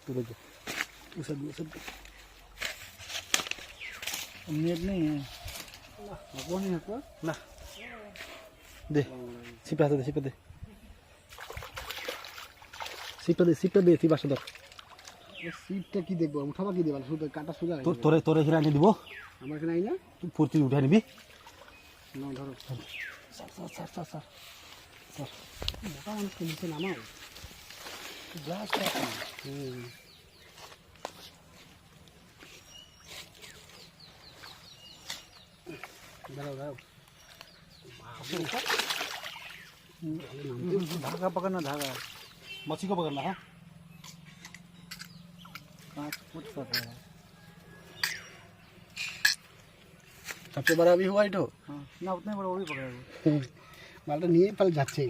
तुले दो उसे नेट नहीं है वो नहीं है तो ना दे सिपा दे सिपा दे ती बासा दर सीटটা কি দেখবো উঠাবা কি দেবা শুধু কাটা সুজা तो तोरे हिरा नहीं দিব আমার এখানে আই না तू फुर्ती उठा निबी না ধরো सर মোটা মানুষকে নিচে নামাও ग्लास দাঁড়াও धागा पकड़ना धागा मच्छी को पकड़ना है कांच फुट कर रहा है सबसे बड़ा भी हुआ इटो हाँ ना उतने बड़ा वो भी पकड़ेगा मालटा নিয়ে পাল যাচ্ছে